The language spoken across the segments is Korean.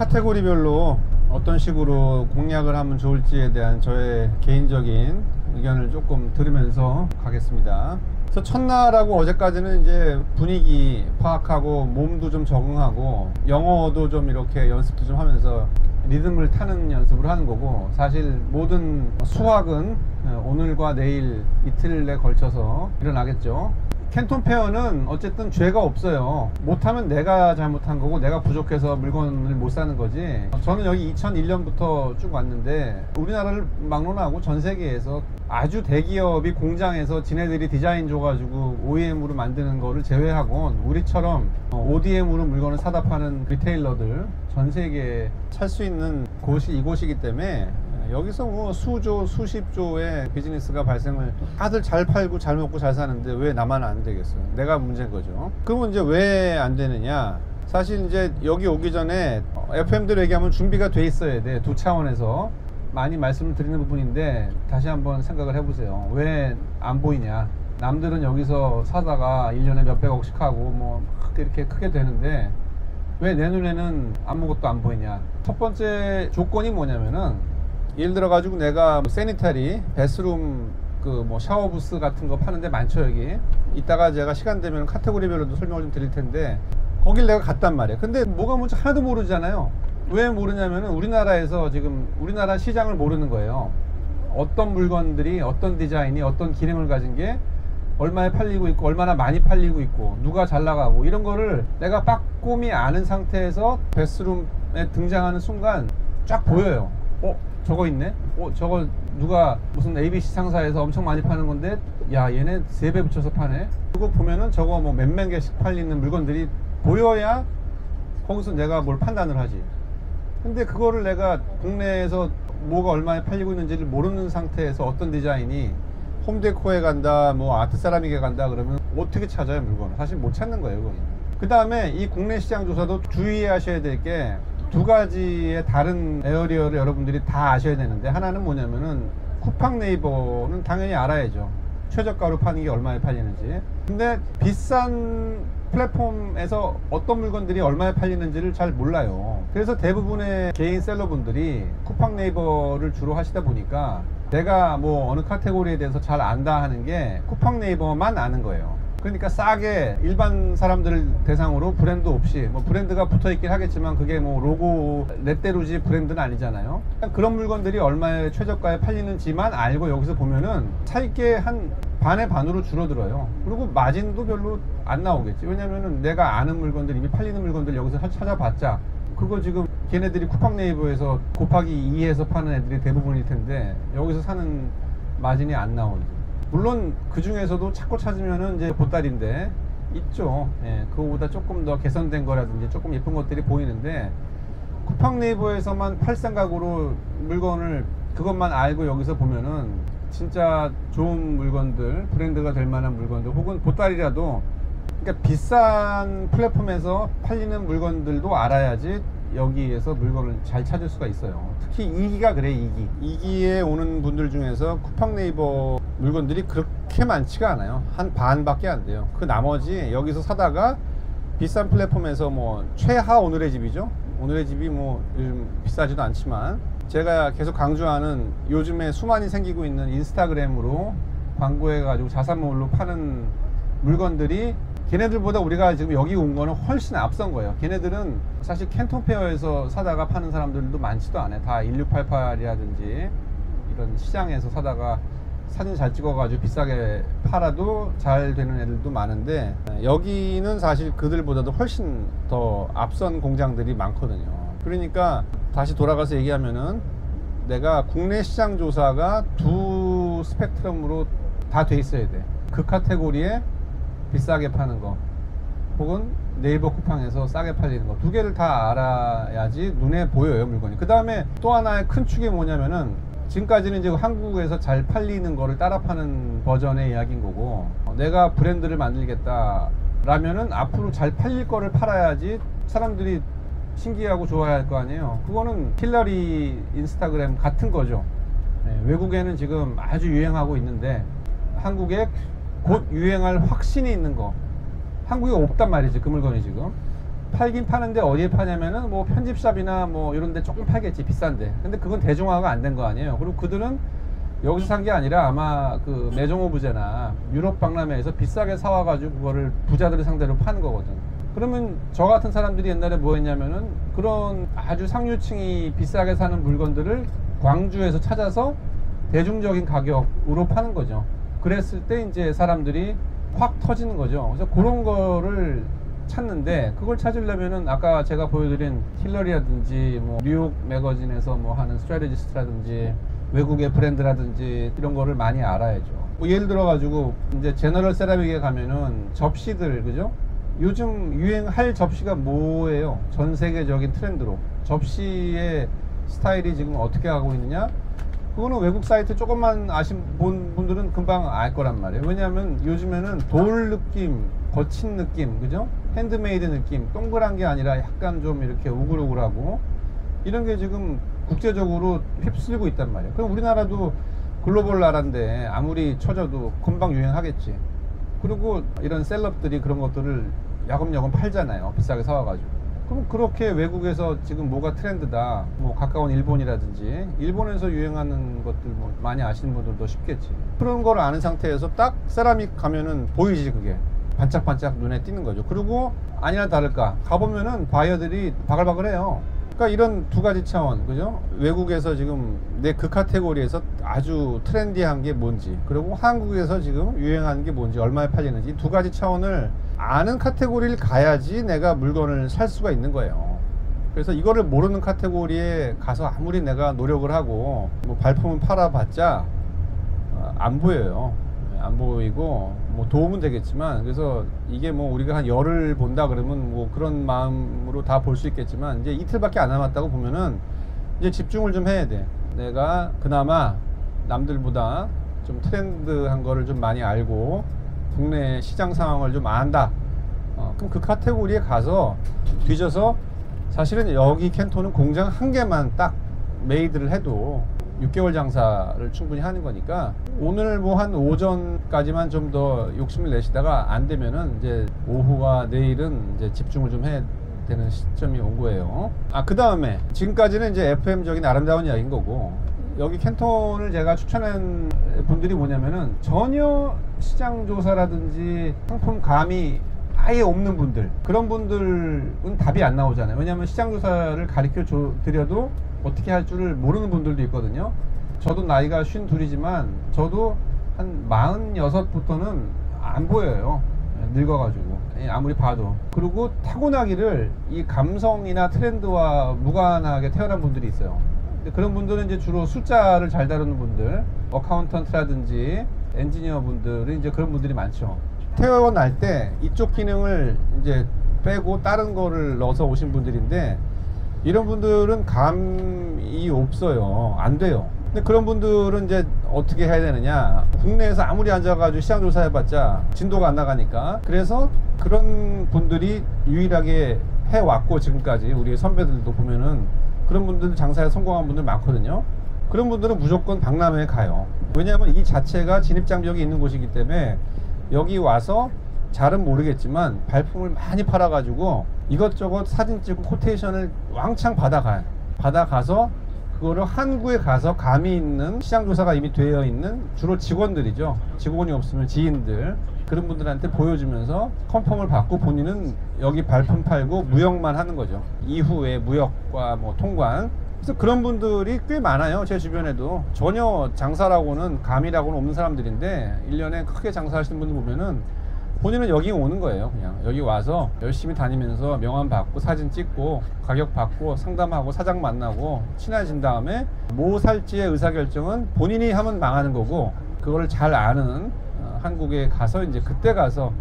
카테고리별로 어떤 식으로 공략을 하면 좋을지에 대한 저의 개인적인 의견을 조금 들으면서 가겠습니다. 그래서 첫날하고 어제까지는 이제 분위기 파악하고 몸도 좀 적응하고 영어도 좀 이렇게 연습도 좀 하면서 리듬을 타는 연습을 하는 거고, 사실 모든 수학은 오늘과 내일 이틀에 걸쳐서 일어나겠죠. 캔톤 페어는 어쨌든 죄가 없어요. 못하면 내가 잘못한 거고 내가 부족해서 물건을 못 사는 거지. 저는 여기 2001년부터 쭉 왔는데 우리나라를 막론하고 전 세계에서 아주 대기업이 공장에서 지네들이 디자인 줘가지고 OEM으로 만드는 거를 제외하곤 우리처럼 ODM으로 물건을 사다 파는 리테일러들 전 세계에 살 수 있는 곳이 이곳이기 때문에 여기서 뭐 수조 수십조의 비즈니스가 발생을, 다들 잘 팔고 잘 먹고 잘 사는데 왜 나만 안 되겠어요? 내가 문제인 거죠. 그러면 이제 왜 안 되느냐? 사실 이제 여기 오기 전에 FM들 얘기하면 준비가 돼 있어야 돼. 두 차원에서 많이 말씀을 드리는 부분인데 다시 한번 생각을 해보세요. 왜 안 보이냐? 남들은 여기서 사다가 1년에 몇백억씩 하고 뭐 이렇게 크게 되는데 왜 내 눈에는 아무것도 안 보이냐? 첫 번째 조건이 뭐냐면은, 예를 들어 가지고 내가 세니타리, 베스룸 그 뭐 샤워 부스 같은 거 파는데 많죠 여기. 이따가 제가 시간 되면 카테고리별로도 설명을 좀 드릴 텐데 거길 내가 갔단 말이에요. 근데 뭐가 뭔지 하나도 모르잖아요. 왜 모르냐면은 우리나라에서 지금 우리나라 시장을 모르는 거예요. 어떤 물건들이 어떤 디자인이 어떤 기능을 가진 게 얼마에 팔리고 있고 얼마나 많이 팔리고 있고 누가 잘 나가고 이런 거를 내가 빠꼼히 아는 상태에서 베스룸에 등장하는 순간 쫙 보여요. 저거 있네? 저거 누가 무슨 ABC 상사에서 엄청 많이 파는 건데 야 얘네 3배 붙여서 파네? 그거 보면은 저거 뭐 몇몇 개씩 팔리는 물건들이 보여야 거기서 내가 뭘 판단을 하지. 근데 그거를 내가 국내에서 뭐가 얼마에 팔리고 있는지를 모르는 상태에서 어떤 디자인이 홈데코에 간다, 뭐 아트 세라믹에 간다 그러면 어떻게 찾아요 물건을? 사실 못 찾는 거예요 그건. 그 다음에 이 국내 시장 조사도 주의하셔야 될 게 두 가지의 다른 에어리어를 여러분들이 다 아셔야 되는데, 하나는 뭐냐면은 쿠팡 네이버는 당연히 알아야죠. 최저가로 파는 게 얼마에 팔리는지. 근데 비싼 플랫폼에서 어떤 물건들이 얼마에 팔리는지를 잘 몰라요. 그래서 대부분의 개인 셀러분들이 쿠팡 네이버를 주로 하시다 보니까 내가 뭐 어느 카테고리에 대해서 잘 안다 하는 게 쿠팡 네이버만 아는 거예요. 그러니까 싸게 일반 사람들 대상으로 브랜드 없이, 뭐 브랜드가 붙어 있긴 하겠지만 그게 뭐 로고 렛데루지 브랜드는 아니잖아요. 그런 물건들이 얼마에 최저가에 팔리는지만 알고 여기서 보면은 살 게 한 반의 반으로 줄어들어요. 그리고 마진도 별로 안 나오겠지. 왜냐면은 내가 아는 물건들, 이미 팔리는 물건들 여기서 찾아봤자 그거 지금 걔네들이 쿠팡 네이버에서 곱하기 2해서 파는 애들이 대부분일 텐데 여기서 사는 마진이 안 나오지. 물론 그 중에서도 찾고 찾으면은 이제 보따리인데 있죠. 예, 그거보다 조금 더 개선된 거라든지 조금 예쁜 것들이 보이는데 쿠팡 네이버에서만 팔 생각으로 물건을 그것만 알고 여기서 보면은 진짜 좋은 물건들, 브랜드가 될 만한 물건들 혹은 보따리라도, 그러니까 비싼 플랫폼에서 팔리는 물건들도 알아야지 여기에서 물건을 잘 찾을 수가 있어요. 특히 2기가 그래. 2기에 오는 분들 중에서 쿠팡 네이버 물건들이 그렇게 많지가 않아요. 한 반밖에 안 돼요. 그 나머지 여기서 사다가 비싼 플랫폼에서 뭐 최하 오늘의 집이죠. 오늘의 집이 뭐 요즘 비싸지도 않지만 제가 계속 강조하는 요즘에 수많이 생기고 있는 인스타그램으로 광고해 가지고 자사몰로 파는 물건들이 걔네들보다 우리가 지금 여기 온 거는 훨씬 앞선 거예요. 걔네들은 사실 캔톤 페어에서 사다가 파는 사람들도 많지도 않아요. 다 1688이라든지 이런 시장에서 사다가 사진 잘 찍어가지고 비싸게 팔아도 잘 되는 애들도 많은데 여기는 사실 그들보다도 훨씬 더 앞선 공장들이 많거든요. 그러니까 다시 돌아가서 얘기하면은 내가 국내 시장 조사가 두 스펙트럼으로 다 돼 있어야 돼. 그 카테고리에 비싸게 파는 거 혹은 네이버 쿠팡에서 싸게 팔리는 거, 두 개를 다 알아야지 눈에 보여요 물건이. 그 다음에 또 하나의 큰 축이 뭐냐면은 지금까지는 이제 한국에서 잘 팔리는 거를 따라 파는 버전의 이야기인 거고, 내가 브랜드를 만들겠다 라면은 앞으로 잘 팔릴 거를 팔아야지 사람들이 신기하고 좋아할 거 아니에요. 그거는 힐러리 인스타그램 같은 거죠. 네, 외국에는 지금 아주 유행하고 있는데 한국에 곧 유행할 확신이 있는 거, 한국에 없단 말이지 그 물건이 지금. 팔긴 파는데 어디에 파냐면은 뭐 편집샵이나 뭐 이런 데 조금 팔겠지, 비싼데. 근데 그건 대중화가 안 된 거 아니에요. 그리고 그들은 여기서 산 게 아니라 아마 그 매종호 부제나 유럽 박람회에서 비싸게 사와가지고 그거를 부자들을 상대로 파는 거거든. 그러면 저 같은 사람들이 옛날에 뭐 했냐면은 그런 아주 상류층이 비싸게 사는 물건들을 광주에서 찾아서 대중적인 가격으로 파는 거죠. 그랬을 때 이제 사람들이 확 터지는 거죠. 그래서 그런 거를 찾는데, 그걸 찾으려면은 아까 제가 보여드린 힐러리라든지 뭐 뉴욕 매거진에서 뭐 하는 스트래티지스트라든지 외국의 브랜드라든지 이런 거를 많이 알아야죠. 뭐 예를 들어 가지고 이제 제너럴 세라믹에 가면은 접시들, 그죠? 요즘 유행할 접시가 뭐예요? 전 세계적인 트렌드로 접시의 스타일이 지금 어떻게 하고 있느냐? 그거는 외국 사이트 조금만 본 분들은 금방 알 거란 말이에요. 왜냐하면 요즘에는 돌 느낌, 거친 느낌, 그죠? 핸드메이드 느낌, 동그란 게 아니라 약간 좀 이렇게 우글우글하고 이런 게 지금 국제적으로 휩쓸고 있단 말이에요. 그럼 우리나라도 글로벌 나라인데 아무리 처져도 금방 유행하겠지. 그리고 이런 셀럽들이 그런 것들을 야금야금 팔잖아요. 비싸게 사와가지고. 그럼 그렇게 외국에서 지금 뭐가 트렌드다, 뭐 가까운 일본이라든지 일본에서 유행하는 것들 뭐 많이 아시는 분들도 쉽겠지. 그런 걸 아는 상태에서 딱 세라믹 가면은 보이지, 그게 반짝반짝 눈에 띄는 거죠. 그리고 아니나 다를까 가보면은 바이어들이 바글바글해요. 그러니까 이런 두 가지 차원, 그죠? 외국에서 지금 내 그 카테고리에서 아주 트렌디한 게 뭔지, 그리고 한국에서 지금 유행하는 게 뭔지, 얼마에 팔리는지, 두 가지 차원을 아는 카테고리를 가야지 내가 물건을 살 수가 있는 거예요. 그래서 이거를 모르는 카테고리에 가서 아무리 내가 노력을 하고 뭐 발품을 팔아봤자 안 보여요. 안 보이고 뭐 도움은 되겠지만, 그래서 이게 뭐 우리가 한 열을 본다 그러면 뭐 그런 마음으로 다 볼 수 있겠지만, 이제 이틀밖에 안 남았다고 보면은 이제 집중을 좀 해야 돼. 내가 그나마 남들보다 좀 트렌드한 거를 좀 많이 알고 국내 시장 상황을 좀 안다. 그럼 그 카테고리에 가서 뒤져서, 사실은 여기 켄토는 공장 한 개만 딱 메이드를 해도 6개월 장사를 충분히 하는 거니까, 오늘 뭐 한 오전까지만 좀 더 욕심을 내시다가 안 되면은 이제 오후와 내일은 이제 집중을 좀 해야 되는 시점이 온 거예요. 그 다음에 지금까지는 이제 FM적인 아름다운 이야기인 거고, 여기 켄톤을 제가 추천한 분들이 뭐냐면은 전혀 시장 조사라든지 상품 감이 아예 없는 분들, 그런 분들은 답이 안 나오잖아요. 왜냐하면 시장 조사를 가르쳐 드려도 어떻게 할 줄을 모르는 분들도 있거든요. 저도 나이가 52이지만 저도 한 46부터는 안 보여요. 늙어가지고 아무리 봐도. 그리고 타고나기를 이 감성이나 트렌드와 무관하게 태어난 분들이 있어요. 근데 그런 분들은 이제 주로 숫자를 잘 다루는 분들, 어카운턴트라든지 엔지니어 분들은 이제 그런 분들이 많죠. 태어날 때 이쪽 기능을 이제 빼고 다른 거를 넣어서 오신 분들인데, 이런 분들은 감이 없어요. 안 돼요. 근데 그런 분들은 이제 어떻게 해야 되느냐, 국내에서 아무리 앉아가지고 시장 조사해봤자 진도가 안 나가니까. 그래서 그런 분들이 유일하게 해왔고, 지금까지 우리 선배들도 보면은 그런 분들 장사에 성공한 분들 많거든요. 그런 분들은 무조건 박람회에 가요. 왜냐하면 이 자체가 진입장벽이 있는 곳이기 때문에 여기 와서 잘은 모르겠지만 발품을 많이 팔아가지고 이것저것 사진 찍고 코테이션을 왕창 받아가서 그거를 한국에 가서 감이 있는, 시장조사가 이미 되어 있는 주로 직원들이죠. 직원이 없으면 지인들, 그런 분들한테 보여주면서 컨펌을 받고 본인은 여기 발품 팔고 무역만 하는 거죠. 이후에 무역과 뭐 통관. 그래서 그런 분들이 꽤 많아요. 제 주변에도 전혀 장사라고는, 감이라고는 없는 사람들인데 1년에 크게 장사하시는 분들 보면은 본인은 여기 오는 거예요. 그냥 여기 와서 열심히 다니면서 명함 받고 사진 찍고 가격 받고 상담하고 사장 만나고 친해진 다음에 뭐 살지의 의사결정은 본인이 하면 망하는 거고, 그거를 잘 아는 한국에 가서 이제 그때 가서,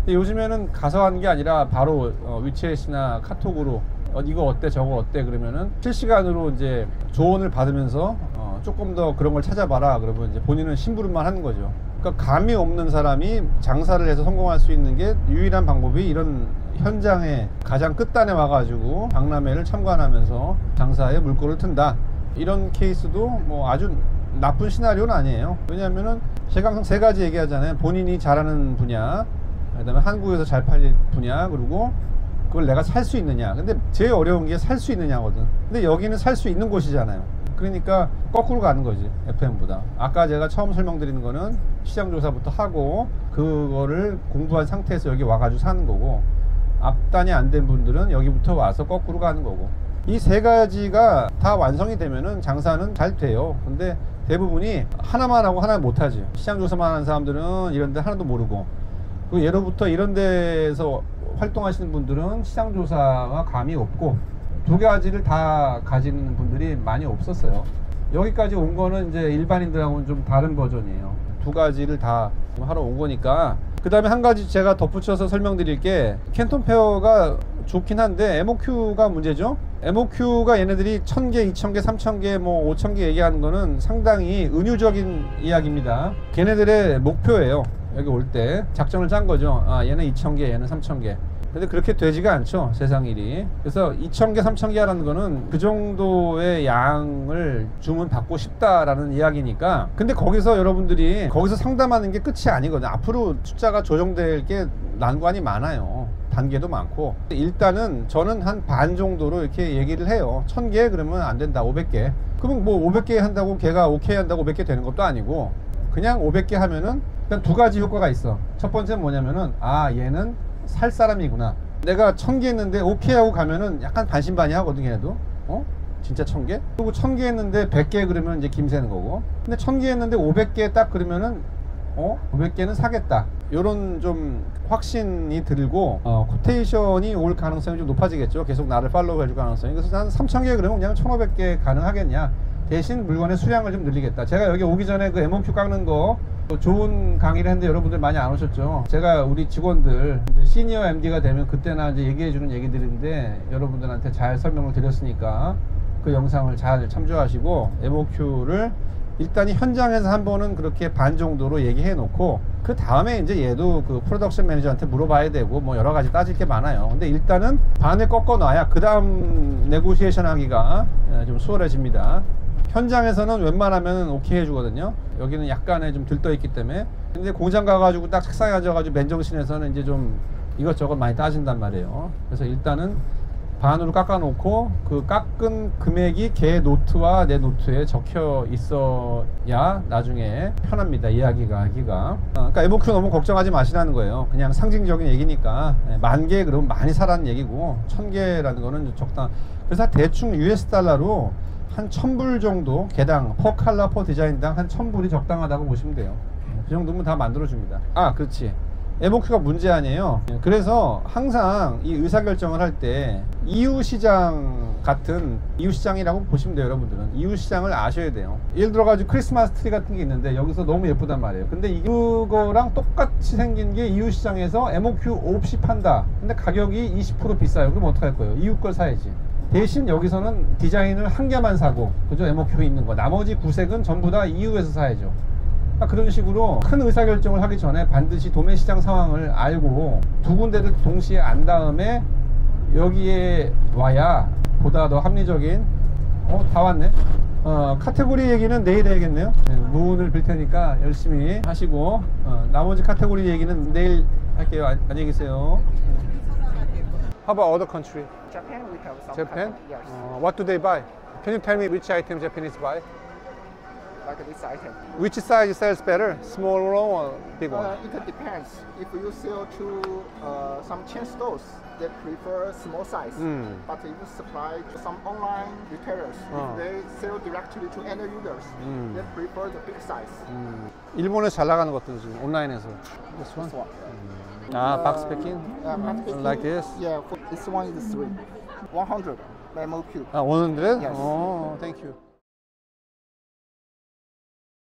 요즘에는 가서 하는 게 아니라 바로 위챗이나 카톡으로 이거 어때 저거 어때 그러면은 실시간으로 이제 조언을 받으면서 조금 더 그런 걸 찾아봐라 그러면 이제 본인은 심부름만 하는 거죠. 그러니까 감이 없는 사람이 장사를 해서 성공할 수 있는 게 유일한 방법이 이런 현장에 가장 끝단에 와가지고 박람회를 참관하면서 장사에 물꼬를 튼다, 이런 케이스도 뭐 아주 나쁜 시나리오는 아니에요. 왜냐하면은 제가 항상 세 가지 얘기하잖아요. 본인이 잘하는 분야, 그 다음에 한국에서 잘 팔릴 분야, 그리고 그걸 내가 살 수 있느냐. 근데 제일 어려운 게 살 수 있느냐거든. 근데 여기는 살 수 있는 곳이잖아요. 그러니까 거꾸로 가는 거지, FM보다. 아까 제가 처음 설명드리는 거는 시장조사부터 하고 그거를 공부한 상태에서 여기 와가지고 사는 거고, 앞단이 안 된 분들은 여기부터 와서 거꾸로 가는 거고, 이 세 가지가 다 완성이 되면은 장사는 잘 돼요. 근데 대부분이 하나만 하고 하나 못하지. 시장조사만 하는 사람들은 이런 데 하나도 모르고, 그 예로부터 이런 데서 활동하시는 분들은 시장조사가 감이 없고, 두 가지를 다 가지는 분들이 많이 없었어요. 여기까지 온 거는 이제 일반인들하고는 좀 다른 버전이에요. 두 가지를 다 하러 온 거니까. 그 다음에 한 가지 제가 덧붙여서 설명드릴 게, 캔톤 페어가 좋긴 한데 MOQ가 문제죠. MOQ가 얘네들이 1000개, 2000개, 3000개, 뭐 5000개 얘기하는 거는 상당히 은유적인 이야기입니다. 걔네들의 목표예요. 여기 올 때 작전을 짠 거죠. 아, 얘는 2000개, 얘는 3000개. 근데 그렇게 되지가 않죠, 세상 일이. 그래서 2000개, 3000개 하라는 거는 그 정도의 양을 주문받고 싶다라는 이야기니까. 근데 거기서 여러분들이 거기서 상담하는 게 끝이 아니거든요. 앞으로 숫자가 조정될 게 난관이 많아요. 단계도 많고. 일단은 저는 한 반 정도로 이렇게 얘기를 해요. 1000개 그러면 안 된다, 500개. 그러면 뭐 500개 한다고 걔가 오케이 한다고 500개 되는 것도 아니고, 그냥 500개 하면은 그냥 두 가지 효과가 있어. 첫 번째는 뭐냐면은, 아, 얘는 살 사람이구나. 내가 1000개 했는데 오케이 하고 가면은 약간 반신반의 하거든, 얘네도. 진짜 1000개? 그리고 1000개 했는데 100개 그러면 이제 김새는 거고. 근데 1000개 했는데 500개 딱 그러면은 500개는 사겠다, 요런 좀 확신이 들고, 코테이션이 올 가능성이 좀 높아지겠죠. 계속 나를 팔로우 해줄 가능성이. 그래서 한 3000개 그러면 그냥 1500개 가능하겠냐. 대신 물건의 수량을 좀 늘리겠다. 제가 여기 오기 전에 그 MOQ 깎는 거 좋은 강의를 했는데 여러분들 많이 안 오셨죠. 제가 우리 직원들 시니어 MD가 되면 그때나 이제 얘기해주는 얘기들인데, 여러분들한테 잘 설명을 드렸으니까 그 영상을 잘 참조하시고, MOQ를 일단 현장에서 한 번은 그렇게 반 정도로 얘기해 놓고, 그 다음에 이제 얘도 그 프로덕션 매니저한테 물어봐야 되고, 뭐 여러 가지 따질 게 많아요. 근데 일단은 반을 꺾어 놔야 그 다음 네고시에이션 하기가 좀 수월해집니다. 현장에서는 웬만하면 오케이 해주거든요. 여기는 약간의 좀 들떠 있기 때문에. 근데 공장 가가지고 딱 책상에 앉아가지고 맨정신에서는 이제 좀 이것저것 많이 따진단 말이에요. 그래서 일단은 반으로 깎아 놓고, 그 깎은 금액이 걔 노트와 내 노트에 적혀 있어야 나중에 편합니다, 이야기가 하기가. 그러니까 MOQ 너무 걱정하지 마시라는 거예요. 그냥 상징적인 얘기니까. 10,000개 그러면 많이 사라는 얘기고, 1000개라는 거는 적당. 그래서 대충 US 달러로 한 1000불 정도, 개당 퍼 칼라 퍼 디자인당 한 1000불이 적당하다고 보시면 돼요. 그 정도면 다 만들어 줍니다. 아, 그렇지, MOQ가 문제 아니에요. 그래서 항상 이 의사결정을 할 때 이웃시장 같은, 이웃시장이라고 보시면 돼요. 여러분들은 이웃시장을 아셔야 돼요. 예를 들어 가지고 크리스마스 트리 같은 게 있는데 여기서 너무 예쁘단 말이에요. 근데 이거랑 똑같이 생긴 게 이웃시장에서 MOQ 없이 판다. 근데 가격이 20% 비싸요. 그럼 어떡할 거예요? 이웃 걸 사야지. 대신 여기서는 디자인을 한 개만 사고, 그죠? MOQ 있는 거. 나머지 구색은 전부 다 EU에서 사야죠. 그런 식으로 큰 의사결정을 하기 전에 반드시 도매 시장 상황을 알고 두 군데를 동시에 안 다음에 여기에 와야 보다 더 합리적인, 다 왔네. 카테고리 얘기는 내일 해야겠네요. 문을 빌 테니까 열심히 하시고, 나머지 카테고리 얘기는 내일 할게요. 안녕히 계세요. How about other country? Japan, we have some Japan? custom, yes. What do they buy? Can you tell me which item Japanese buy? Like this item. Which size sells better? Small one or big one? It depends. If you sell to some chain stores, they prefer small size. But if you supply to some online retailers, if they sell directly to end users, they prefer the big size. 일본에서 잘 나가는 것들 지금 온라인에서. This one? This one. box packing? Box packing, Like this? Yeah, this one is 100 MOQ. 100? Yes. Oh, thank you.